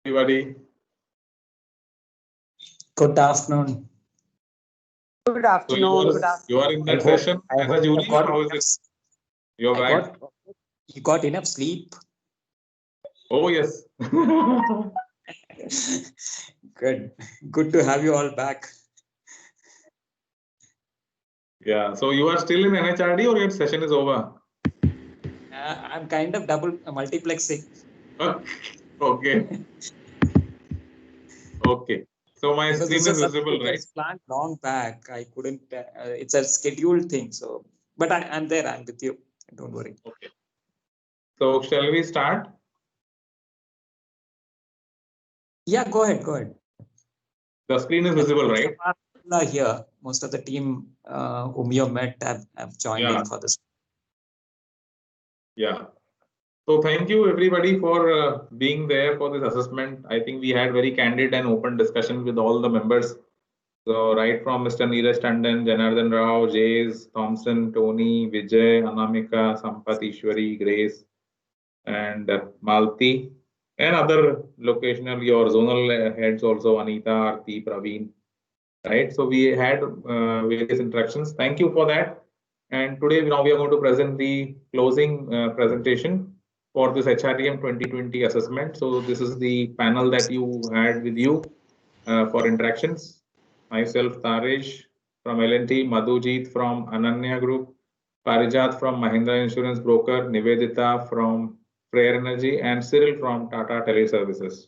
everybody. Good afternoon. Good afternoon. You are in that session as a junior. How is it? You're back. You got enough sleep? Oh yes. Good. Good to have you all back. Yeah. So you are still in NHRD or your session is over? I'm kind of multiplexing. Okay. Okay. So my screen is visible, right? Planned long back. I couldn't. It's a scheduled thing. So, but I'm there. I'm with you. Don't worry. Okay. So shall we start? Yeah, go ahead. Go ahead. The screen is visible, right? Here, most of the team whom you met have joined in for this. Yeah. So thank you everybody for being there for this assessment. I think we had very candid and open discussion with all the members. So right from Mr. Neeraj Tandon, Janardhan Rao, Jays, Thompson, Tony, Vijay, Anamika, Sampath, Ishwari, Grace, and Malti, and other locational or zonal heads also, Anita, Arti, Praveen. Right. So we had various interactions. Thank you for that. And today now we are going to present the closing presentation for this HRDM 2020 assessment. So this is the panel that you had with you for interactions. Myself, Taresh from L&T, Madhujit from Ananya Group, Parijat from Mahindra Insurance Broker, Nivedita from Freyr Energy, and Cyril from Tata Teleservices.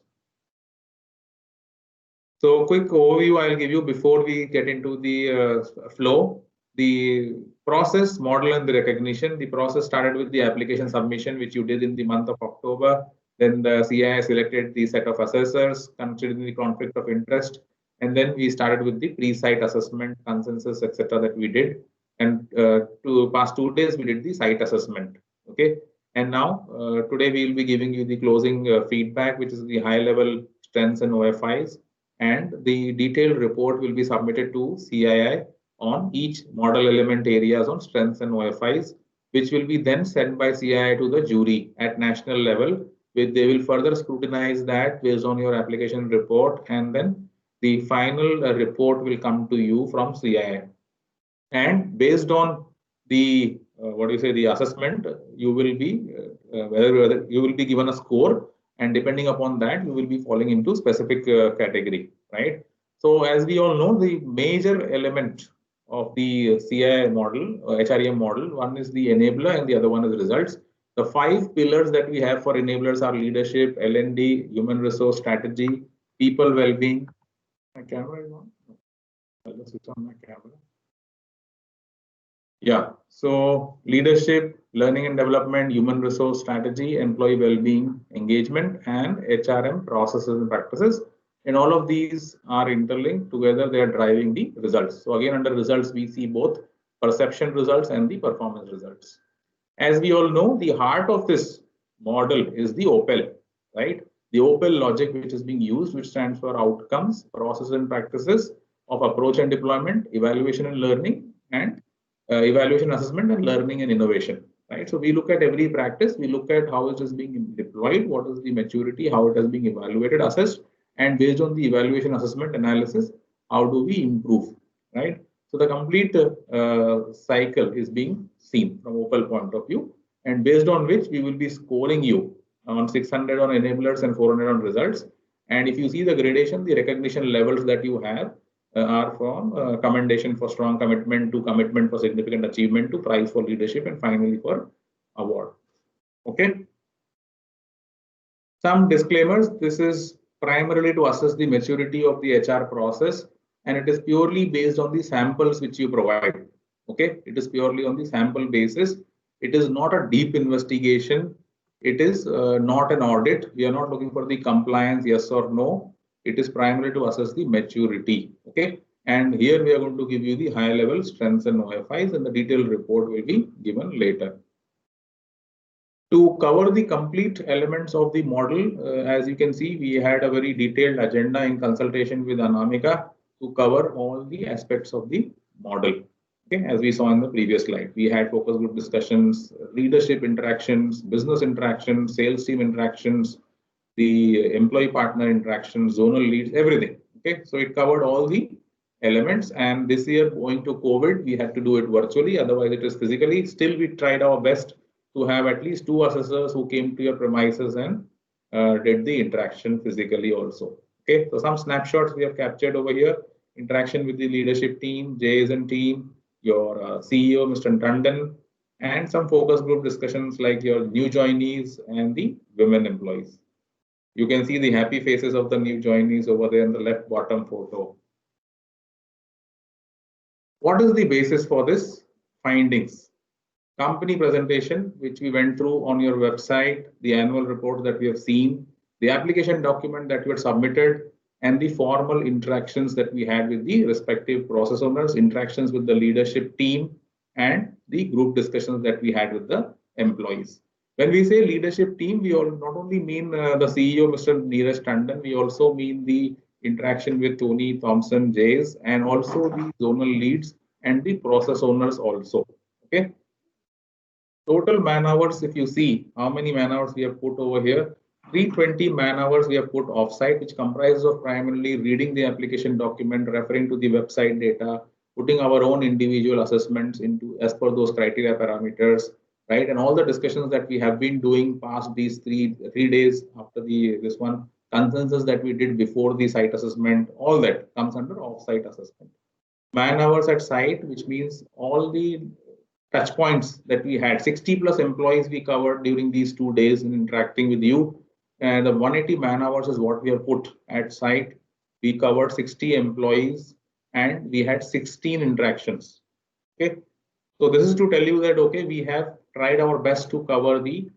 So quick overview I'll give you before we get into the flow. The process, model, and the recognition. The process started with the application submission, which you did in the month of October. Then the CII selected the set of assessors, considering the conflict of interest. And then we started with the pre-site assessment, consensus, etc. that we did. And to past 2 days, we did the site assessment. Okay. And now, today we will be giving you the closing feedback, which is the high-level strengths and OFIs. And the detailed report will be submitted to CII on each model element areas on strengths and OFIs, which will be then sent by CII to the jury at national level, where they will further scrutinize that based on your application report, and then the final report will come to you from CII. And based on the the assessment, you will be whether you will be given a score, and depending upon that, you will be falling into specific category, right? So as we all know, the major element of the CII model, HREM model, one is the enabler and the other one is results. The 5 pillars that we have for enablers are leadership, L&D, human resource strategy, people well-being. My camera is on. I'll just switch on my camera. Yeah, so leadership, learning and development, human resource strategy, employee well-being, engagement, and HRM processes and practices. And all of these are interlinked together. They are driving the results. So again, under results, we see both perception results and the performance results. As we all know, the heart of this model is the OPEL, right? The OPEL logic, which is being used, which stands for outcomes, processes and practices of approach and deployment, evaluation and learning, and evaluation, assessment, and learning and innovation, right? So we look at every practice, we look at how it is being deployed, what is the maturity, how it is being evaluated, assessed, and based on the evaluation, assessment, analysis, how do we improve, right? So the complete cycle is being seen from OPEL point of view, and based on which we will be scoring you on 600 on enablers and 400 on results. And if you see the gradation, the recognition levels that you have are from commendation for strong commitment to commitment for significant achievement to prize for leadership and finally for award. Okay. Some disclaimers. This is primarily to assess the maturity of the HR process, and it is purely based on the samples which you provide. Okay. It is purely on the sample basis. It is not a deep investigation. It is not an audit. We are not looking for the compliance, yes or no. It is primarily to assess the maturity. Okay. And here we are going to give you the high level strengths and OFIs, and the detailed report will be given later. To cover the complete elements of the model, as you can see, we had a very detailed agenda in consultation with Anamika to cover all the aspects of the model. Okay, as we saw in the previous slide, we had focus group discussions, leadership interactions, business interactions, sales team interactions, the employee partner interaction, zonal leads, everything. Okay, so it covered all the elements. And this year, owing to COVID, we had to do it virtually. Otherwise, it was physically. Still, we tried our best to have at least 2 assessors who came to your premises and did the interaction physically also. Okay, so some snapshots we have captured over here. Interaction with the leadership team, JSN team, your CEO, Mr. Tandon, and some focus group discussions like your new joinees and the women employees. You can see the happy faces of the new joinees over there in the left bottom photo. What is the basis for this findings? Company presentation, which we went through on your website, the annual report that we have seen, the application document that you had submitted, and the formal interactions that we had with the respective process owners, interactions with the leadership team, and the group discussions that we had with the employees. When we say leadership team, we all not only mean the CEO, Mr. Neeraj Tandon, we also mean the interaction with Tony Thompson, Jays, and also the zonal leads and the process owners also. Okay. Total man hours, if you see how many man hours we have put over here, 320 man hours we have put offsite, which comprises of primarily reading the application document, referring to the website data, putting our own individual assessments into as per those criteria parameters, right? And all the discussions that we have been doing past these three days after this one, consensus that we did before the site assessment, all that comes under off-site assessment. Man hours at site, which means all the touch points that we had, 60 plus employees we covered during these 2 days in interacting with you. And the 180 man hours is what we have put at site. We covered 60 employees and we had 16 interactions. Okay. So this is to tell you that, okay, we have tried our best to cover the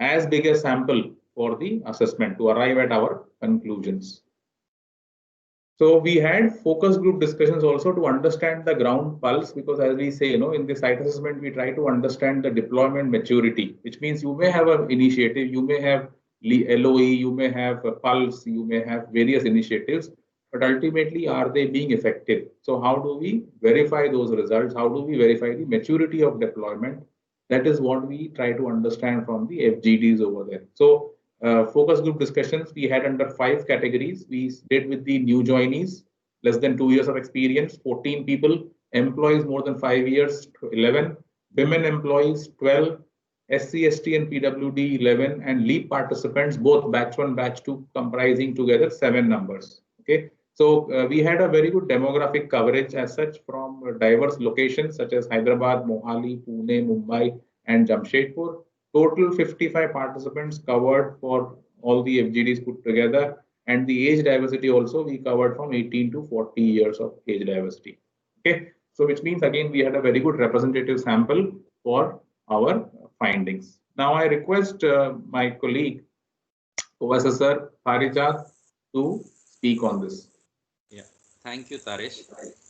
as big a sample for the assessment to arrive at our conclusions. So we had focus group discussions also to understand the ground pulse, because as we say, in the site assessment, we try to understand the deployment maturity, which means you may have an initiative, you may have LOE, you may have a pulse, you may have various initiatives, but ultimately, are they being effective? So how do we verify those results? How do we verify the maturity of deployment? That is what we try to understand from the FGDs over there. So focus group discussions we had under 5 categories. We did with the new joinees, less than 2 years of experience, 14 people, employees more than 5 years, 11, women employees, 12, SC, ST and PWD, 11, and LEAP participants, both batch 1, batch 2, comprising together 7 numbers. Okay. So we had a very good demographic coverage as such from diverse locations such as Hyderabad, Mohali, Pune, Mumbai, and Jamshedpur. Total 55 participants covered for all the FGDs put together, and the age diversity also we covered from 18 to 40 years of age diversity. Okay, so which means again we had a very good representative sample for our findings. Now I request my colleague, OSSR Parijat, to speak on this. Yeah, thank you, Taresh.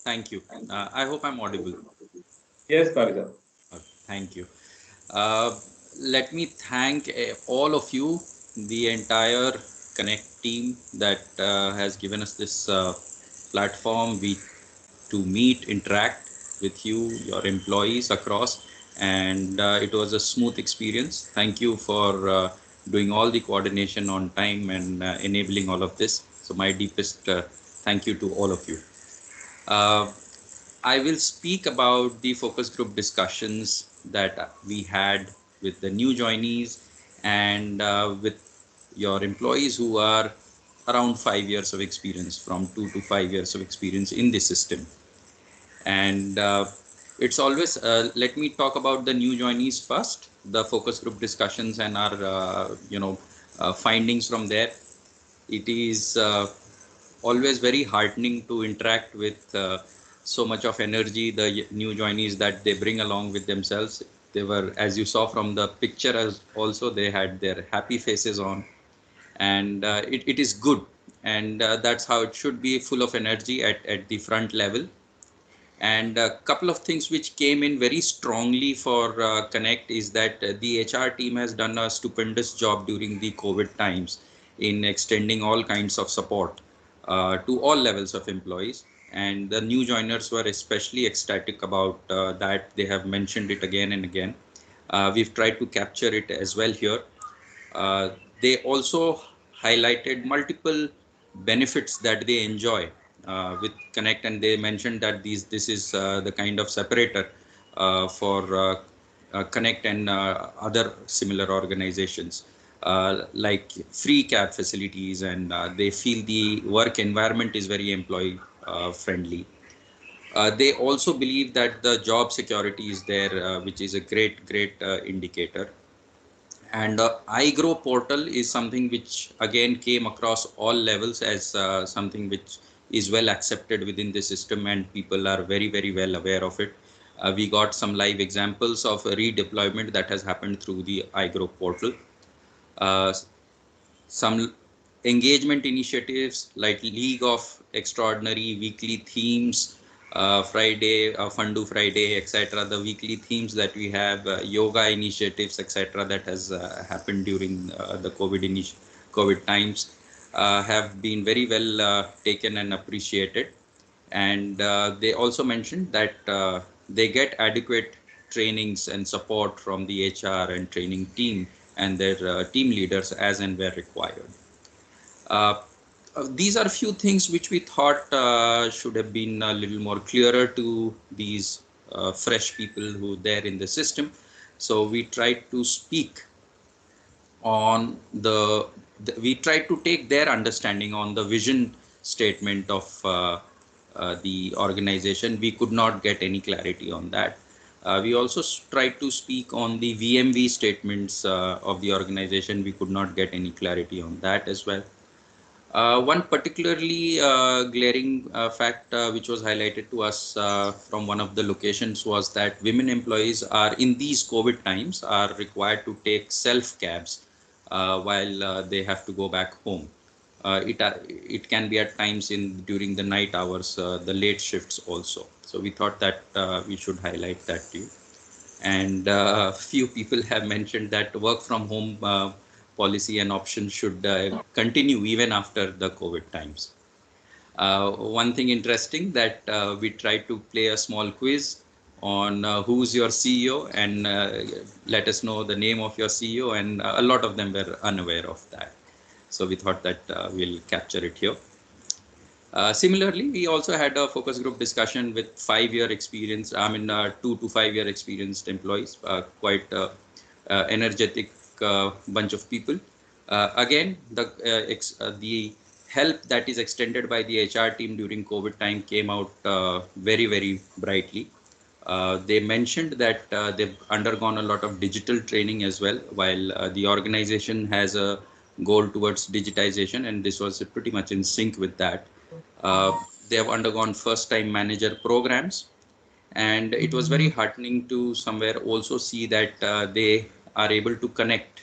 Thank you. I hope I'm audible. Yes, Parijat. Thank you. Let me thank all of you, the entire Connect team that has given us this platform to meet, interact with you, your employees across, and it was a smooth experience. Thank you for doing all the coordination on time and enabling all of this. So my deepest thank you to all of you. I will speak about the focus group discussions that we had with the new joinees and with your employees who are around 5 years of experience, from 2 to 5 years of experience in the system. And it's always, let me talk about the new joinees first, the focus group discussions and our, findings from there. It is always very heartening to interact with so much of energy, the new joinees that they bring along with themselves. They were, as you saw from the picture, as also they had their happy faces on, and it is good, and that's how it should be, full of energy at the front level. And a couple of things which came in very strongly for Connect is that the HR team has done a stupendous job during the COVID times in extending all kinds of support to all levels of employees. And the new joiners were especially ecstatic about that. They have mentioned it again and again. We've tried to capture it as well here. They also highlighted multiple benefits that they enjoy with Connect, and they mentioned that this is the kind of separator for Connect and other similar organizations, like free cab facilities, and they feel the work environment is very employee friendly. They also believe that the job security is there, which is a great indicator. And iGrow portal is something which again came across all levels as something which is well accepted within the system, and people are very well aware of it. We got some live examples of a redeployment that has happened through the iGrow portal. Uh, some engagement initiatives like League of Extraordinary, weekly themes, Friday, Fundu Friday, etc. The weekly themes that we have, yoga initiatives, etc. that has happened during the COVID times have been very well taken and appreciated. And they also mentioned that they get adequate trainings and support from the HR and training team and their team leaders as and where required. Uh, these are a few things which we thought should have been a little more clearer to these fresh people who are there in the system. So we tried to speak on we tried to take their understanding on the vision statement of the organization. We could not get any clarity on that. We also tried to speak on the VMV statements of the organization. We could not get any clarity on that as well. One particularly glaring fact which was highlighted to us from one of the locations was that women employees are in these COVID times are required to take self cabs while they have to go back home. It can be at times during the night hours, the late shifts also. So we thought that we should highlight that to you. And few people have mentioned that work from home policy and option should continue even after the COVID times. One thing interesting that we tried to play a small quiz on who's your CEO and let us know the name of your CEO, and a lot of them were unaware of that. So we thought that we'll capture it here. Similarly, we also had a focus group discussion with 5-year experience, 2 to 5 year experienced employees, quite energetic bunch of people. Again, the help that is extended by the HR team during COVID time came out very brightly. They mentioned that they've undergone a lot of digital training as well, while the organization has a goal towards digitization, and this was pretty much in sync with that. They have undergone first-time manager programs, and it was very heartening to somewhere also see that they are able to connect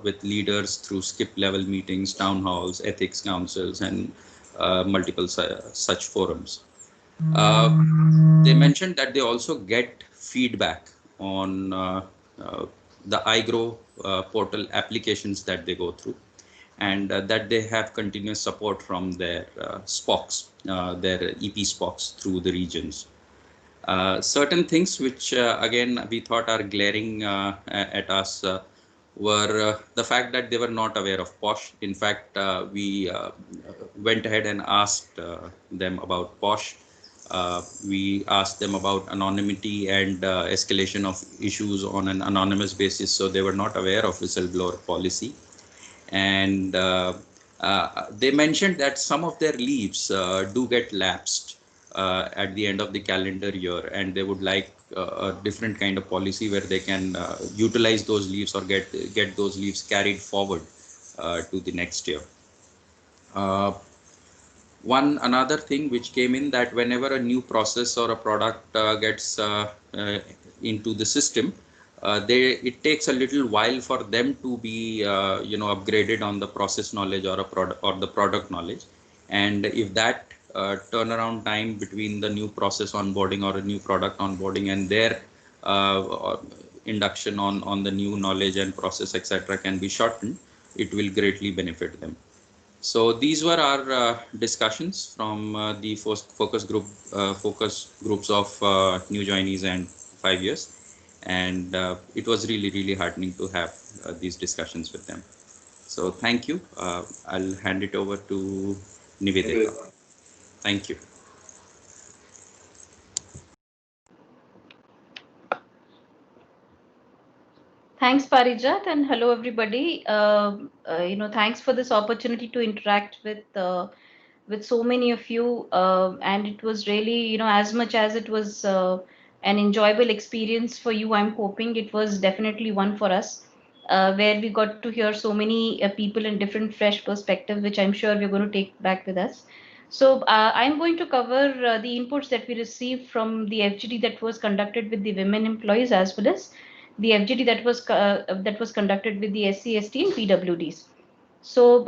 with leaders through skip level meetings, town halls, ethics councils, and multiple such forums. They mentioned that they also get feedback on the iGrow portal applications that they go through, and that they have continuous support from their SPOCs, their EP SPOCs through the regions. Certain things which again we thought are glaring at us were the fact that they were not aware of POSH. In fact, we went ahead and asked them about POSH. We asked them about anonymity and escalation of issues on an anonymous basis, so they were not aware of whistleblower policy. And they mentioned that some of their leaves do get lapsed at the end of the calendar year, and they would like a different kind of policy where they can utilize those leaves or get those leaves carried forward to the next year. Another thing which came in, that whenever a new process or a product gets into the system, it takes a little while for them to be upgraded on the process knowledge or the product knowledge. And if that turnaround time between the new process onboarding or a new product onboarding and their induction on the new knowledge and process, etc., can be shortened, it will greatly benefit them. So these were our discussions from the focus groups of new joinees and 5 years, and it was really heartening to have these discussions with them. So thank you. I'll hand it over to Nivedita. Thank you. Thanks, Parijat, and hello, everybody. Thanks for this opportunity to interact with so many of you. And it was really, as much as it was an enjoyable experience for you, I'm hoping it was definitely one for us, where we got to hear so many people in different fresh perspectives, which I'm sure we're going to take back with us. So I'm going to cover the inputs that we received from the FGD that was conducted with the women employees, as well as the FGD that was conducted with the SC, ST, and PWDs. So,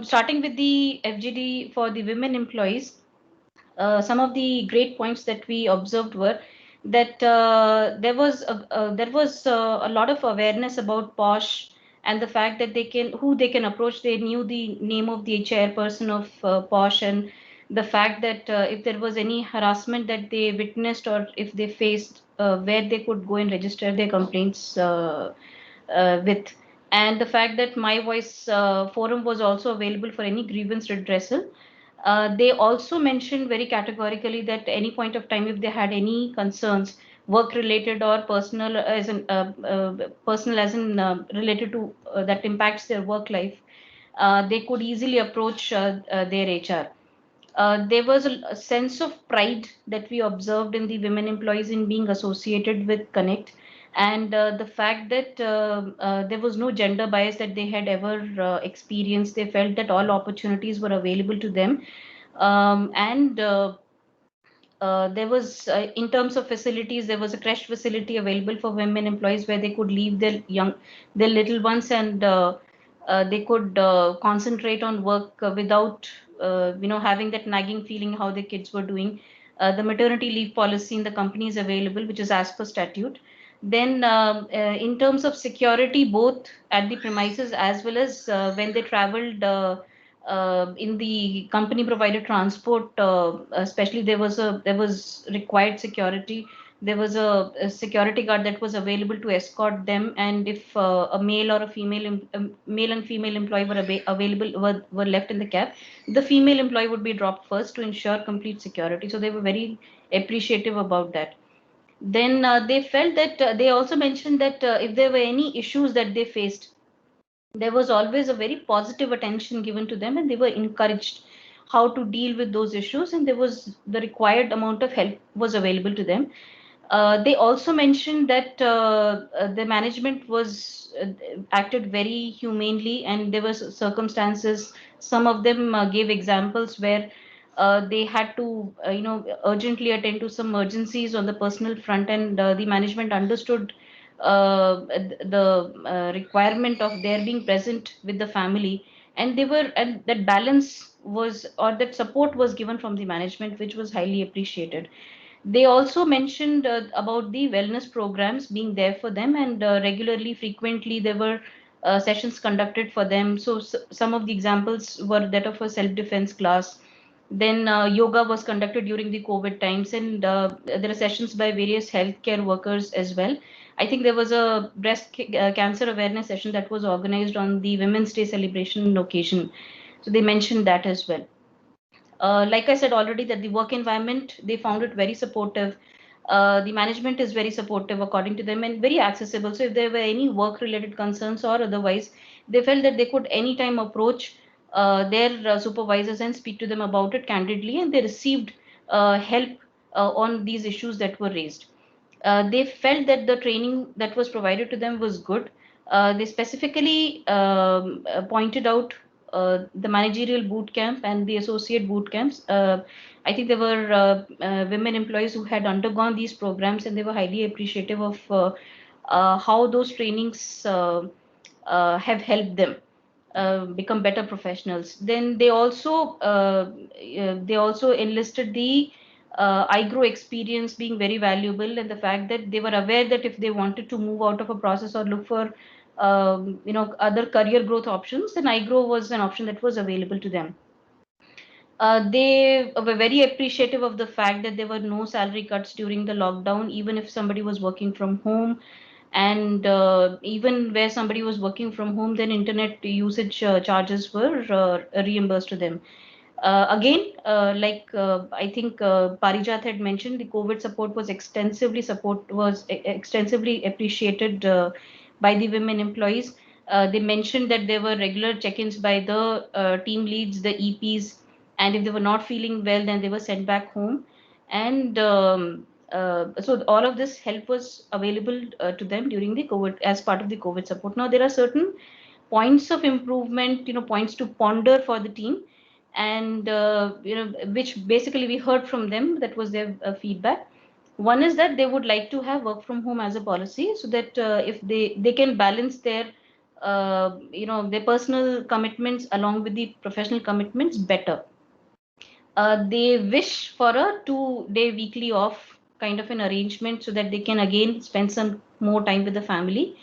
starting with the FGD for the women employees, some of the great points that we observed were that there was a lot of awareness about POSH and the fact that who they can approach. They knew the name of the chairperson of POSH, and the fact that if there was any harassment that they witnessed or if they faced, where they could go and register their complaints with. And the fact that My Voice forum was also available for any grievance redressal. They also mentioned very categorically that any point of time, if they had any concerns, work related or personal as in related to that impacts their work life, they could easily approach their HR. There was a sense of pride that we observed in the women employees in being associated with Connect, and the fact that there was no gender bias that they had ever experienced. They felt that all opportunities were available to them, and there was in terms of facilities, there was a creche facility available for women employees where they could leave their little ones, and they could concentrate on work without having that nagging feeling how the kids were doing. The maternity leave policy in the company is available, which is as per statute. Then in terms of security, both at the premises as well as when they traveled in the company provided transport, especially there was required security. There was a security guard that was available to escort them, and if a male or a male and female employee were left in the cab, the female employee would be dropped first to ensure complete security. So they were very appreciative about that. Then they felt that they also mentioned that if there were any issues that they faced, there was always a very positive attention given to them, and they were encouraged how to deal with those issues, and there was the required amount of help was available to them. They also mentioned that the management was acted very humanely, and there were circumstances. Some of them gave examples where they had to, urgently attend to some emergencies on the personal front, and the management understood the requirement of their being present with the family, and that balance was, or that support was given from the management, which was highly appreciated. They also mentioned about the wellness programs being there for them, and regularly, frequently, there were sessions conducted for them. So, some of the examples were that of a self-defense class. Then yoga was conducted during the COVID times, and there are sessions by various healthcare workers as well. I think there was a cancer awareness session that was organized on the Women's Day celebration occasion. So they mentioned that as well. Like I said already, that the work environment, they found it very supportive. The management is very supportive according to them, and very accessible. So if there were any work related concerns or otherwise, they felt that they could anytime approach their supervisors and speak to them about it candidly, and they received help on these issues that were raised. They felt that the training that was provided to them was good. They specifically pointed out the managerial boot camp and the associate boot camps. I think there were women employees who had undergone these programs, and they were highly appreciative of how those trainings have helped them become better professionals. Then they also enlisted the iGrow experience being very valuable, and the fact that they were aware that if they wanted to move out of a process or look for other career growth options, then iGrow was an option that was available to them. They were very appreciative of the fact that there were no salary cuts during the lockdown, even if somebody was working from home. And even where somebody was working from home, then internet usage charges were reimbursed to them. Again, I think Parijat had mentioned, the COVID support was extensively appreciated by the women employees. They mentioned that there were regular check-ins by the team leads, the EPs, and if they were not feeling well, then they were sent back home. And so all of this help was available to them during the COVID as part of the COVID support. Now there are certain points of improvement, points to ponder for the team, and which basically we heard from them. That was their feedback. One is that they would like to have work from home as a policy, so that if they can balance their their personal commitments along with the professional commitments better. They wish for a 2-day weekly off kind of an arrangement, so that they can again spend some more time with the family.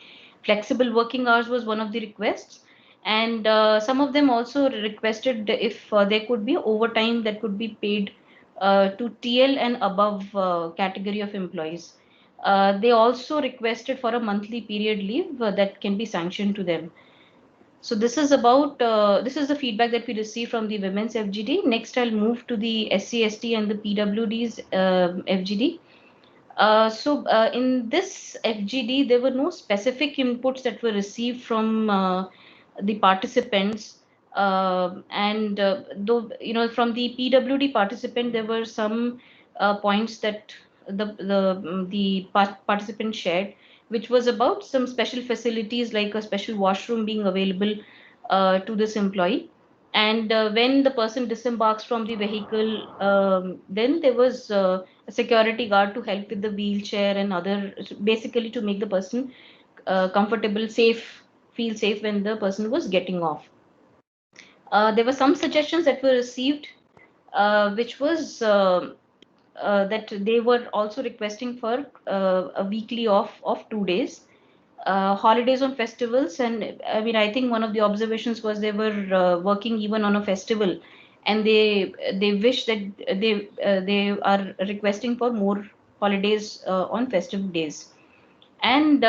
Flexible working hours was one of the requests, and some of them also requested if there could be overtime that could be paid to TL and above category of employees. They also requested for a monthly period leave that can be sanctioned to them. So this is about this is the feedback that we received from the women's FGD. Next, I'll move to the SC/ST and the PWD's FGD. In this FGD, there were no specific inputs that were received from the participants. And though, from the PWD participant, there were some points that the participant shared, which was about some special facilities like a special washroom being available to this employee. And when the person disembarks from the vehicle, then there was a security guard to help with the wheelchair and other, basically to make the person comfortable, feel safe when the person was getting off. There were some suggestions that were received, which was that they were also requesting for a weekly off of 2 days. Holidays on festivals, and I mean, I think one of the observations was they were working even on a festival, and they wish that they are requesting for more holidays on festive days. And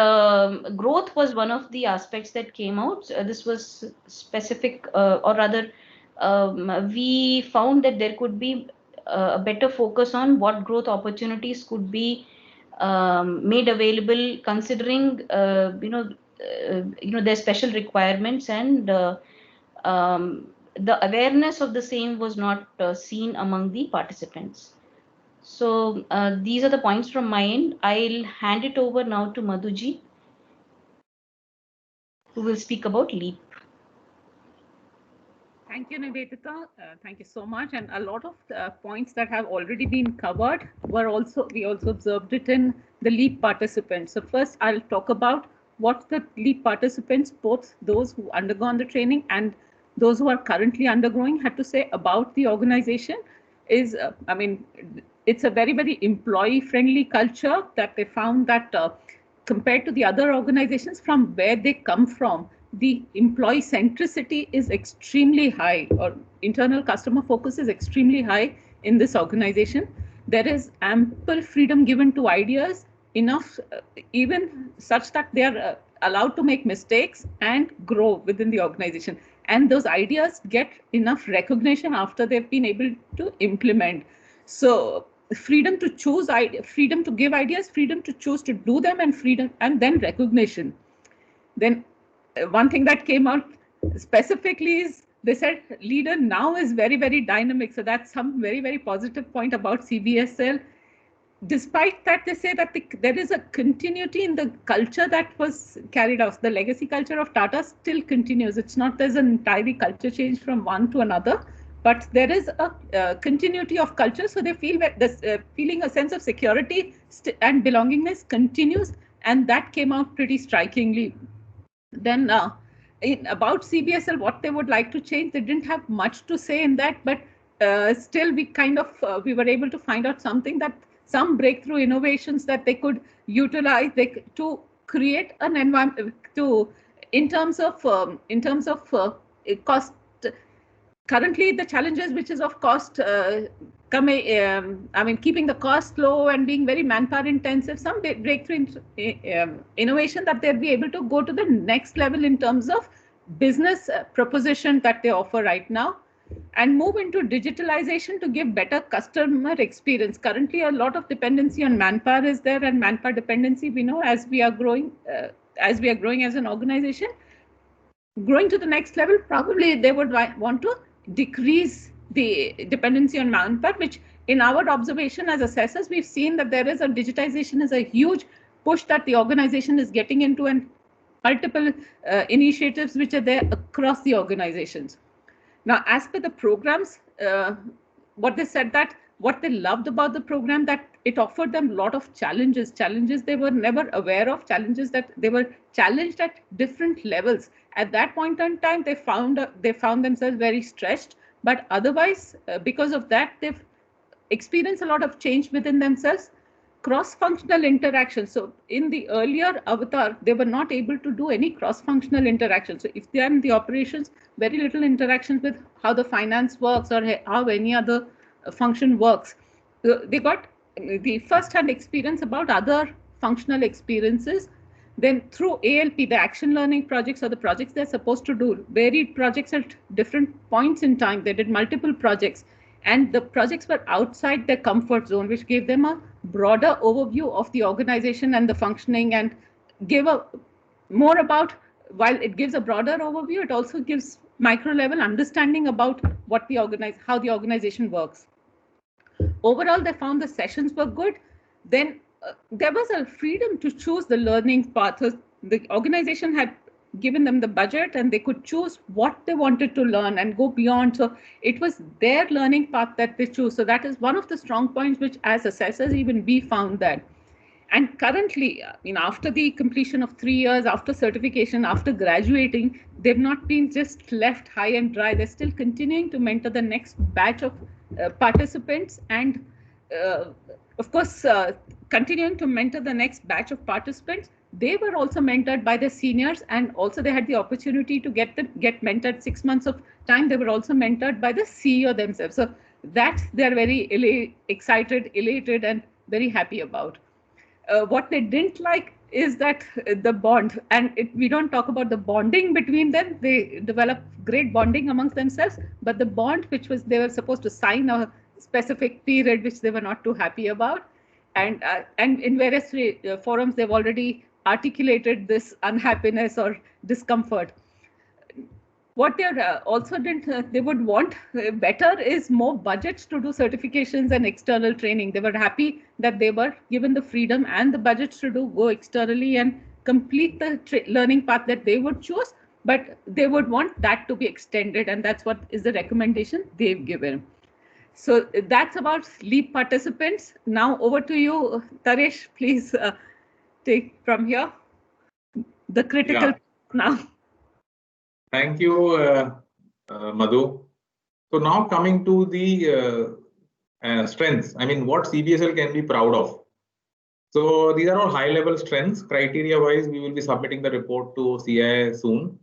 growth was one of the aspects that came out. This was specific, or rather, we found that there could be a better focus on what growth opportunities could be made available, considering their special requirements, and the awareness of the same was not seen among the participants. So these are the points from my end. I'll hand it over now to Madhuji, who will speak about LEAP. Thank you, Nivedita. Thank you so much. And a lot of the points that have already been covered we also observed it in the LEAP participants. So first, I'll talk about what the LEAP participants, both those who undergone the training and those who are currently undergoing, had to say about the organization. Is I mean, it's a very, very employee-friendly culture that they found that compared to the other organizations from where they come from, the employee centricity is extremely high, or internal customer focus is extremely high in this organization. There is ample freedom given to ideas, enough even such that they are allowed to make mistakes and grow within the organization. And those ideas get enough recognition after they've been able to implement. So freedom to choose, freedom to give ideas, freedom to choose to do them, and freedom, and then recognition. Then one thing that came out specifically is they said leader now is very, very dynamic. So that's some very, very positive point about CBSL. Despite that, they say that there is a continuity in the culture that was carried out. The legacy culture of Tata still continues. It's not there's an entirely culture change from one to another, but there is a continuity of culture. So they feel that this feeling a sense of security and belongingness continues, and that came out pretty strikingly. Then about CBSL, what they would like to change, they didn't have much to say in that, but still we kind of we were able to find out something, that some breakthrough innovations that they could utilize to create an environment in terms of cost. Currently, the challenges which is of cost keeping the cost low and being very manpower intensive, some breakthrough innovation that they'll be able to go to the next level in terms of business proposition that they offer right now, and move into digitalization to give better customer experience. Currently, a lot of dependency on manpower is there, and manpower dependency, we know, as we are growing as an organization, growing to the next level, probably they would want to decrease the dependency on manpower, which in our observation as assessors, we've seen that there is a digitization is a huge push that the organization is getting into, and multiple initiatives which are there across the organizations. Now, as per the programs, what they said that what they loved about the program, that it offered them a lot of challenges they were never aware of, challenges that they were challenged at different levels. At that point in time, they found themselves very stretched, but otherwise, because of that, they've experienced a lot of change within themselves. Cross-functional interaction. So in the earlier avatar, they were not able to do any cross-functional interaction. So if they are in the operations, very little interactions with how the finance works or how any other function works. They got the first-hand experience about other functional experiences. Then through ALP, the action learning projects, or the projects they're supposed to do, varied projects at different points in time. They did multiple projects, and the projects were outside their comfort zone, which gave them a broader overview of the organization and the functioning, and gave a more about, while it gives a broader overview, it also gives micro level understanding about what how the organization works. Overall, they found the sessions were good. Then there was a freedom to choose the learning path. The organization had given them the budget, and they could choose what they wanted to learn and go beyond. So it was their learning path that they choose. So that is one of the strong points which, as assessors, even we found that. And currently, after the completion of 3 years, after certification, after graduating, they've not been just left high and dry. They're still continuing to mentor the next batch of participants, and of course, continuing to mentor the next batch of participants. They were also mentored by the seniors, and also they had the opportunity to get mentored 6 months of time. They were also mentored by the CEO themselves. So that they're very excited, elated, and very happy about. What they didn't like is that the bond, and we don't talk about the bonding between them. They develop great bonding amongst themselves, but the bond which was, they were supposed to sign a specific period, which they were not too happy about. And in various forums, they've already articulated this unhappiness or discomfort. What they also didn't, they would want better is more budgets to do certifications and external training. They were happy that they were given the freedom and the budgets to go externally and complete the learning path that they would choose, but they would want that to be extended, and that's what is the recommendation they've given. So that's about LEAP participants. Now over to you, Taresh, please take from here. The critical now. Thank you, Madhu. So now coming to the strengths, what CBSL can be proud of. So these are all high-level strengths. Criteria-wise, we will be submitting the report to CII soon.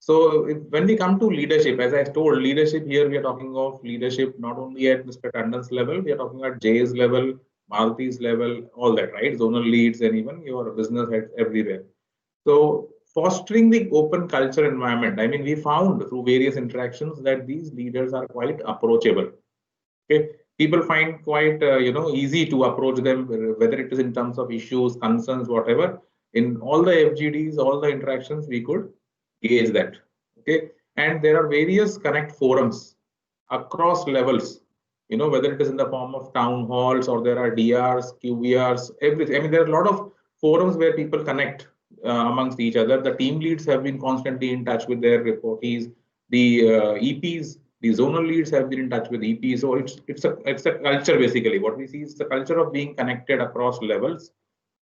So when we come to leadership, as I told, leadership here, we are talking of leadership not only at Mr. Tandon's level, we are talking at Jay's level, Malati's level, all that, right? Zonal leads and even your business heads everywhere. So fostering the open culture environment. We found through various interactions that these leaders are quite approachable. Okay, people find quite easy to approach them, whether it is in terms of issues, concerns, whatever. In all the FGDs, all the interactions, we could gauge that. Okay, and there are various connect forums across levels. Whether it is in the form of town halls or there are DRs, QVRs, everything. There are a lot of forums where people connect amongst each other. The team leads have been constantly in touch with their reportees. The EPs, the zonal leads have been in touch with EPs. So it's a culture basically. What we see is the culture of being connected across levels.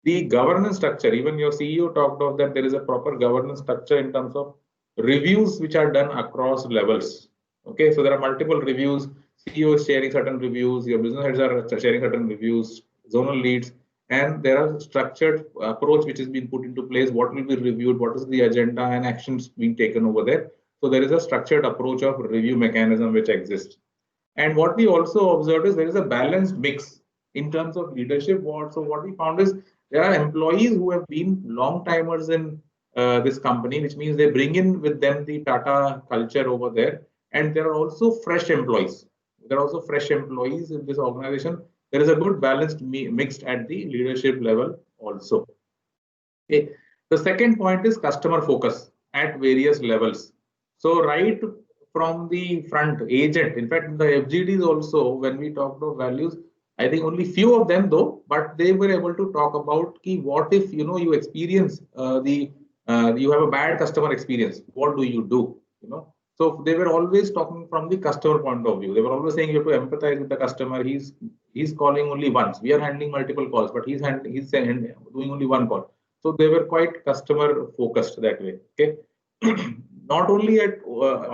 The governance structure, even your CEO talked of that there is a proper governance structure in terms of reviews which are done across levels. Okay, so there are multiple reviews. CEO is sharing certain reviews, your business heads are sharing certain reviews, zonal leads, and there are structured approach which has been put into place. What will be reviewed, what is the agenda and actions being taken over there. So there is a structured approach of review mechanism which exists. And what we also observed is there is a balanced mix in terms of leadership. So what we found is there are employees who have been long timers in this company, which means they bring in with them the Tata culture over there. And there are also fresh employees. There are also fresh employees in this organization. There is a good balanced mix at the leadership level also. Okay. The second point is customer focus at various levels. So right from the front agent, in fact, the FGDs also, when we talked of values, I think only few of them though, but they were able to talk about what if you experience you have a bad customer experience, what do you do? So they were always talking from the customer point of view. They were always saying you have to empathize with the customer. He's calling only once. We are handling multiple calls, but he's doing only one call. So they were quite customer focused that way. Okay. Not only at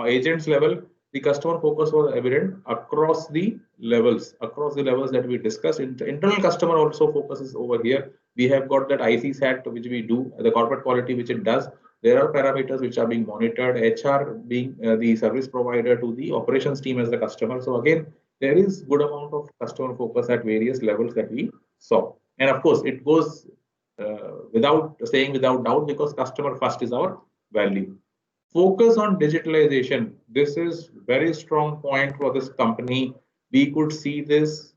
agents level, the customer focus was evident across the levels that we discussed. Internal customer also focuses over here. We have got that ICSAT, which we do, the corporate quality, which it does. There are parameters which are being monitored, HR being the service provider to the operations team as the customer. So again, there is good amount of customer focus at various levels that we saw. And of course, it goes without doubt, because customer first is our value. Focus on digitalization. This is very strong point for this company. We could see this,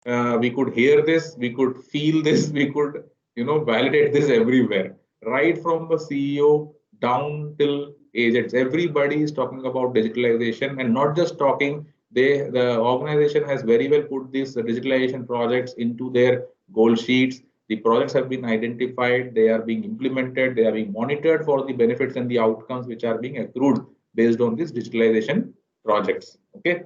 we could hear this, we could feel this, we could validate this everywhere. Right from the CEO down till agents, everybody is talking about digitalization, and not just talking. The organization has very well put these digitalization projects into their goal sheets. The projects have been identified, they are being implemented, they are being monitored for the benefits and the outcomes which are being accrued based on these digitalization projects. Okay.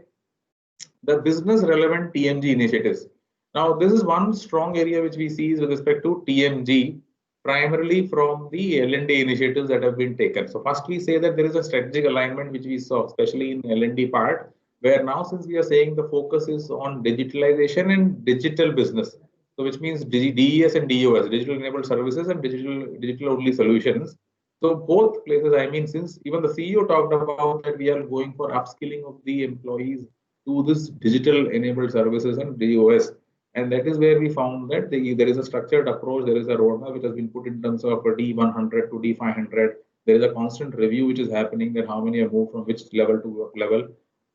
The business relevant TMG initiatives. Now, this is one strong area which we see with respect to TMG, primarily from the L&D initiatives that have been taken. So first we say that there is a strategic alignment which we saw, especially in L&D part, where now since we are saying the focus is on digitalization and digital business, so which means DES and DOS, digital enabled services and digital only solutions. So both places, I mean, since even the CEO talked about that we are going for upskilling of the employees to this digital enabled services and DOS. And that is where we found that there is a structured approach, there is a roadmap which has been put in terms of D100 to D500. There is a constant review which is happening, that how many have moved from which level to what level.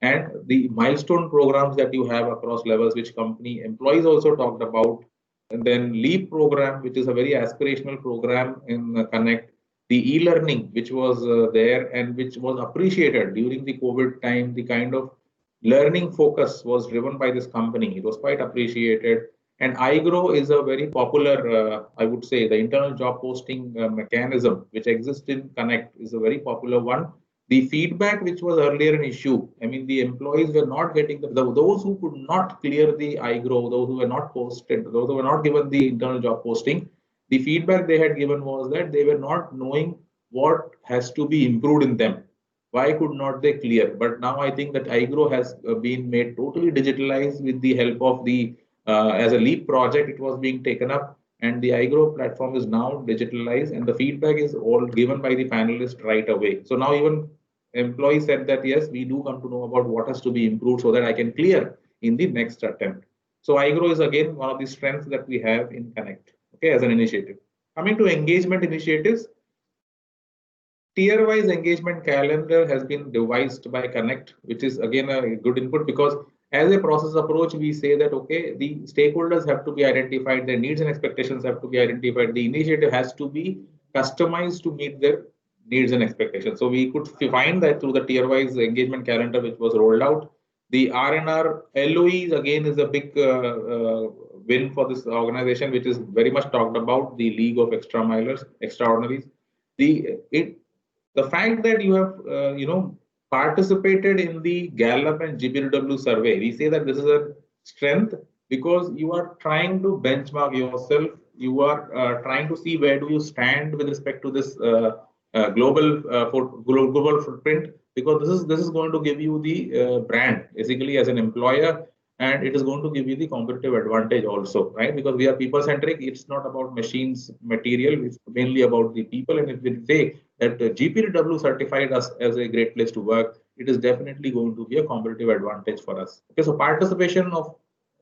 And the milestone programs that you have across levels, which company employees also talked about. And then LEAP program, which is a very aspirational program in Connect. The e-learning, which was there and which was appreciated during the COVID time, the kind of learning focus was driven by this company. It was quite appreciated. And iGrow is a very popular, I would say, the internal job posting mechanism which exists in Connect is a very popular one. The feedback which was earlier an issue, I mean, the employees were not getting those who could not clear the iGrow, those who were not posted, those who were not given the internal job posting. The feedback they had given was that they were not knowing what has to be improved in them. Why could not they clear? But now I think that iGrow has been made totally digitalized with the help of the, as a LEAP project, it was being taken up, and the iGrow platform is now digitalized, and the feedback is all given by the panelists right away. So now even employees said that, yes, we do come to know about what has to be improved so that I can clear in the next attempt. So iGrow is again one of the strengths that we have in Connect, okay, as an initiative. Coming to engagement initiatives, tier-wise engagement calendar has been devised by Connect, which is again a good input, because as a process approach, we say that, okay, the stakeholders have to be identified, their needs and expectations have to be identified, the initiative has to be customized to meet their needs and expectations. So we could find that through the tier-wise engagement calendar, which was rolled out. The R&R LOEs again is a big win for this organization, which is very much talked about, the League of Extra Milers, Extraordinaries. The fact that you have participated in the Gallup and GPTW survey, we say that this is a strength because you are trying to benchmark yourself. You are trying to see where do you stand with respect to this global footprint, because this is going to give you the brand basically as an employer, and it is going to give you the competitive advantage also, right? Because we are people centric. It's not about machines, material. It's mainly about the people. And if we say that GPTW certified us as a great place to work, it is definitely going to be a competitive advantage for us. Okay, so participation of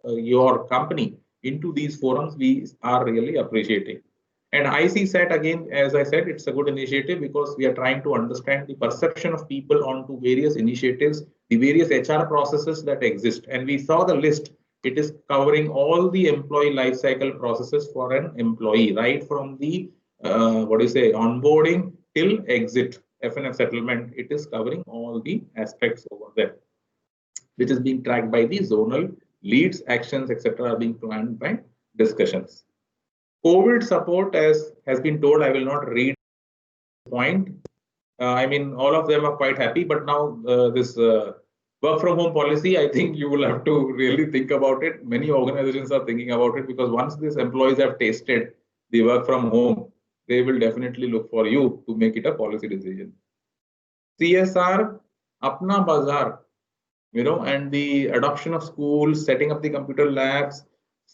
your company into these forums, we are really appreciating. And ICSAT, again, as I said, it's a good initiative because we are trying to understand the perception of people onto various initiatives, the various HR processes that exist. And we saw the list. It is covering all the employee life cycle processes for an employee, right from the onboarding till exit, FNF settlement. It is covering all the aspects over there, which is being tracked by the zonal leads, actions, etc. are being planned by discussions. COVID support, as has been told, I will not read the point. I mean, all of them are quite happy, but now this work from home policy, I think you will have to really think about it. Many organizations are thinking about it because once these employees have tasted the work from home, they will definitely look for you to make it a policy decision. CSR, Apna Bazaar, and the adoption of schools, setting up the computer labs,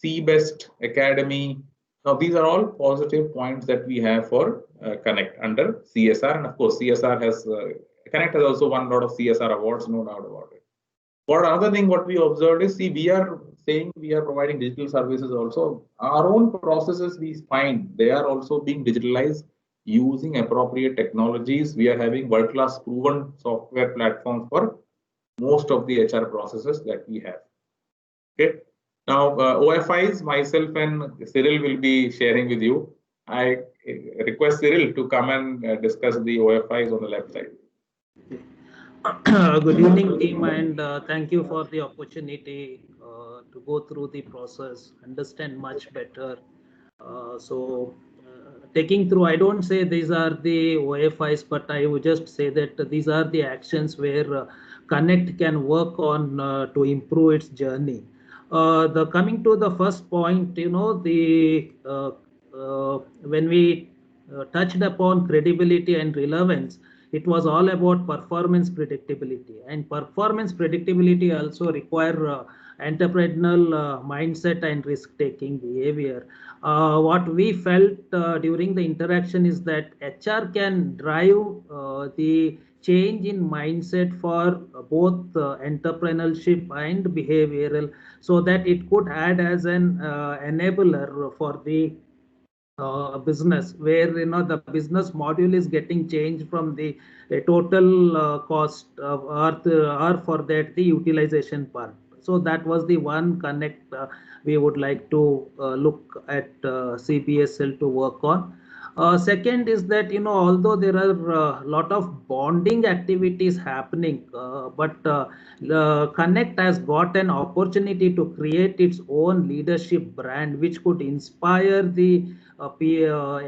CBEST Academy. Now, these are all positive points that we have for Connect under CSR. And of course, CSR has, Connect has also won a lot of CSR awards, no doubt about it. But another thing, what we observed is, see, we are saying we are providing digital services also. Our own processes, we find they are also being digitalized using appropriate technologies. We are having world-class proven software platforms for most of the HR processes that we have. Okay. Now, OFIs, myself and Cyril will be sharing with you. I request Cyril to come and discuss the OFIs on the left side. Good evening, team, and thank you for the opportunity to go through the process, understand much better. Taking through, I don't say these are the OFIs, but I would just say that these are the actions where Connect can work on to improve its journey. Coming to the first point, when we touched upon credibility and relevance, it was all about performance predictability, and performance predictability also require entrepreneurial mindset and risk-taking behavior. What we felt during the interaction is that HR can drive the change in mindset for both entrepreneurship and behavioral, so that it could add as an enabler for the business, where the business module is getting changed from the total cost or for that the utilization part. So that was the one Connect we would like to look at CBSL to work on. Second is that although there are a lot of bonding activities happening, but Connect has got an opportunity to create its own leadership brand, which could inspire the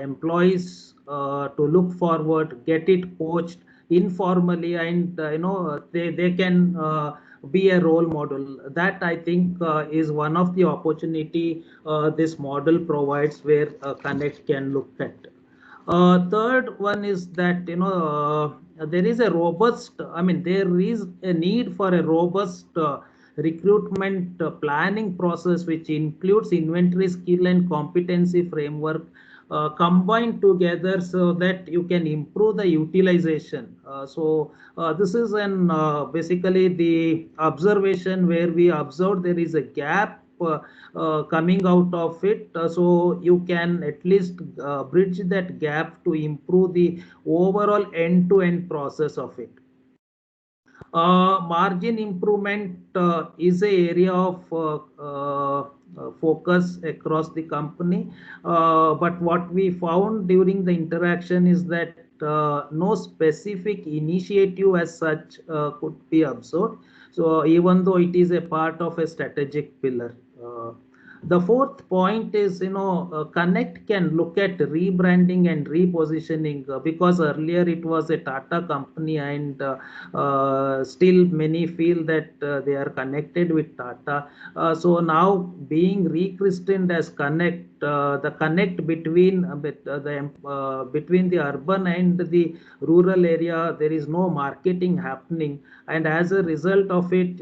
employees to look forward, get it coached informally, and they can be a role model. That I think is one of the opportunity this model provides, where Connect can look at. Third one is that there is a robust, there is a need for a robust recruitment planning process, which includes inventory, skill, and competency framework combined together, so that you can improve the utilization. This is an basically the observation where we observed there is a gap coming out of it, so you can at least bridge that gap to improve the overall end-to-end process of it. Margin improvement is an area of focus across the company, but what we found during the interaction is that no specific initiative as such could be observed. So even though it is a part of a strategic pillar. The fourth point is, Connect can look at rebranding and repositioning, because earlier it was a Tata company, and still many feel that they are connected with Tata. So now being rechristened as Connect, the connect between between the urban and the rural area, there is no marketing happening, and as a result of it,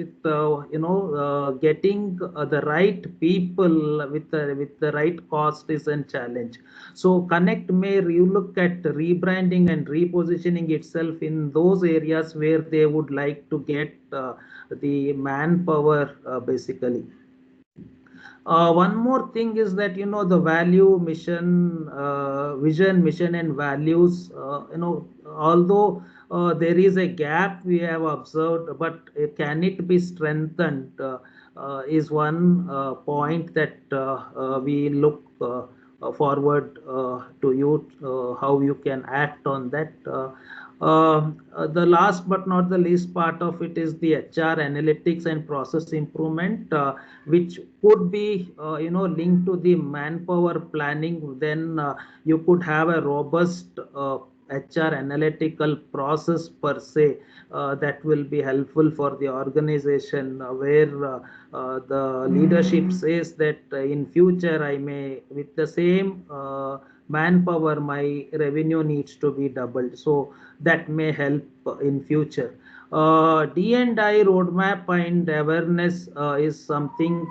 getting the right people with the right cost is a challenge. So Connect may relook at rebranding and repositioning itself in those areas where they would like to get the manpower basically. One more thing is that the value, mission, vision, mission, and values. Although there is a gap we have observed, but can it be strengthened? Is one point that we look forward to you, how you can act on that. The last but not the least part of it is the HR analytics and process improvement, which could be linked to the manpower planning. Then you could have a robust HR analytical process per se that will be helpful for the organization, where the leadership says that in future I may, with the same manpower, my revenue needs to be doubled. So that may help in future. D&I roadmap and awareness is something